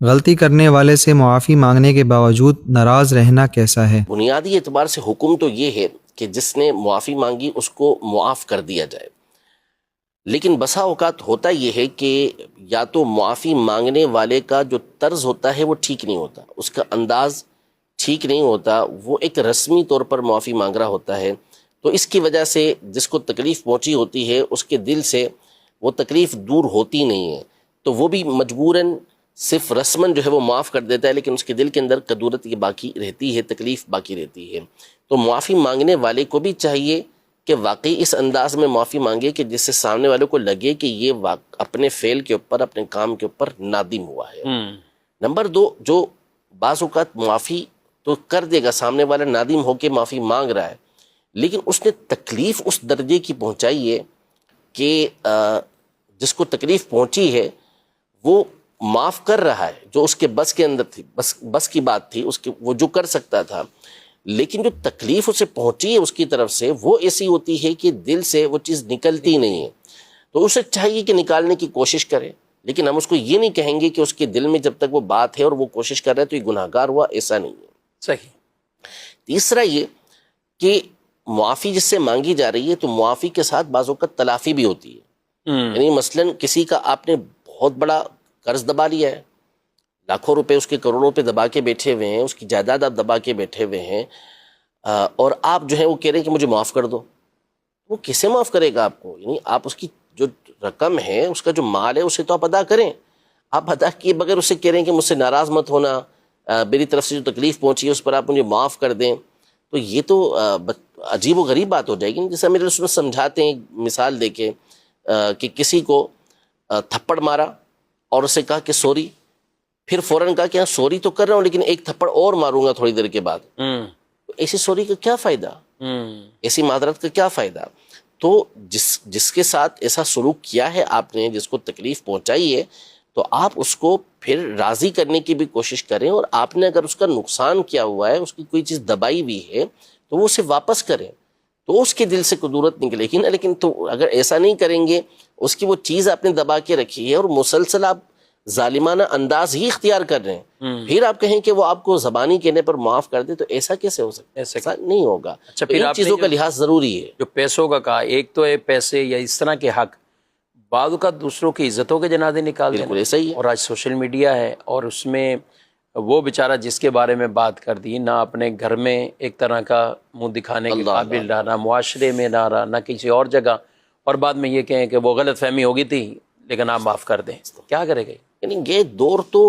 غلطی کرنے والے سے معافی مانگنے کے باوجود ناراض رہنا کیسا ہے؟ بنیادی اعتبار سے حکم تو یہ ہے کہ جس نے معافی مانگی اس کو معاف کر دیا جائے، لیکن بسا اوقات ہوتا یہ ہے کہ یا تو معافی مانگنے والے کا جو طرز ہوتا ہے وہ ٹھیک نہیں ہوتا، اس کا انداز ٹھیک نہیں ہوتا، وہ ایک رسمی طور پر معافی مانگ رہا ہوتا ہے، تو اس کی وجہ سے جس کو تکلیف پہنچی ہوتی ہے اس کے دل سے وہ تکلیف دور ہوتی نہیں ہے، تو وہ بھی مجبوراً صرف رسماً جو ہے وہ معاف کر دیتا ہے، لیکن اس کے دل کے اندر کدورت یہ باقی رہتی ہے، تکلیف باقی رہتی ہے۔ تو معافی مانگنے والے کو بھی چاہیے کہ واقعی اس انداز میں معافی مانگے کہ جس سے سامنے والے کو لگے کہ یہ اپنے فعل کے اوپر، اپنے کام کے اوپر نادم ہوا ہے۔ نمبر دو، جو بعض اوقات معافی تو کر دے گا، سامنے والا نادم ہو کے معافی مانگ رہا ہے، لیکن اس نے تکلیف اس درجے کی پہنچائی ہے کہ جس کو تکلیف پہنچی ہے وہ معاف کر رہا ہے، جو اس کے بس کے اندر تھی، بس کی بات تھی اس کی، وہ جو کر سکتا تھا، لیکن جو تکلیف اسے پہنچی ہے اس کی طرف سے وہ ایسی ہوتی ہے کہ دل سے وہ چیز نکلتی نہیں ہے، تو اسے چاہیے کہ نکالنے کی کوشش کرے، لیکن ہم اس کو یہ نہیں کہیں گے کہ اس کے دل میں جب تک وہ بات ہے اور وہ کوشش کر رہا ہے تو یہ گناہ گار ہوا، ایسا نہیں ہے۔ صحیح۔ تیسرا یہ کہ معافی جس سے مانگی جا رہی ہے تو معافی کے ساتھ بعض اوقات تلافی بھی ہوتی ہے، یعنی مثلاً کسی کا آپ نے بہت بڑا قرض دبا لیا ہے، لاکھوں روپے اس کے، کروڑوں روپے دبا کے بیٹھے ہوئے ہیں، اس کی جائیداد آپ دبا کے بیٹھے ہوئے ہیں، اور آپ جو ہے وہ کہہ رہے ہیں کہ مجھے معاف کر دو، وہ کیسے معاف کرے گا آپ کو؟ یعنی آپ اس کی جو رقم ہے، اس کا جو مال ہے، اسے تو آپ ادا کریں، آپ ادا کیے بغیر اسے کہہ رہے ہیں کہ مجھ سے ناراض مت ہونا، میری طرف سے جو تکلیف پہنچی ہے اس پر آپ مجھے معاف کر دیں، تو یہ تو عجیب و غریب بات ہو جائے گی۔ جیسے میرے رسول سمجھاتے ہیں مثال دے کے کہ کسی کو تھپڑ مارا اور اسے کہا کہ سوری، پھر فوراً کہا کہ ہاں سوری تو کر رہا ہوں لیکن ایک تھپڑ اور ماروں گا تھوڑی دیر کے بعد، ایسی سوری کا کیا فائدہ، ایسی معذرت کا کیا فائدہ؟ تو جس کے ساتھ ایسا سلوک کیا ہے آپ نے، جس کو تکلیف پہنچائی ہے، تو آپ اس کو پھر راضی کرنے کی بھی کوشش کریں، اور آپ نے اگر اس کا نقصان کیا ہوا ہے، اس کی کوئی چیز دبائی ہوئی ہے تو وہ اسے واپس کریں، تو اس کے دل سے قدورت نکلے گی نا۔ لیکن تو اگر ایسا نہیں کریں گے، اس کی وہ چیز آپ نے دبا کے رکھی ہے اور مسلسل آپ ظالمانہ انداز ہی اختیار کر رہے ہیں، پھر آپ کہیں کہ وہ آپ کو زبانی کہنے پر معاف کر دے، تو ایسا کیسے ہو سکتا ہے؟ ایسا نہیں ہوگا۔ اچھا، تو پھر ان چیزوں کا لحاظ ضروری ہے۔ جو پیسوں کا کہا، ایک تو ہے پیسے یا اس طرح کے حق، بعض کا دوسروں کی عزتوں کے جنازے نکال دینا، بالکل ایسا ہی ہے۔ اور آج سوشل میڈیا ہے اور اس میں وہ بیچارہ جس کے بارے میں بات کر دی، نہ اپنے گھر میں ایک طرح کا منہ دکھانے کے قابل رہا، نہ معاشرے میں نہ رہا، نہ کسی اور جگہ، اور بعد میں یہ کہیں کہ وہ غلط فہمی ہو گئی تھی لیکن آپ معاف کر دیں، کیا کرے گا؟ یعنی یہ دور تو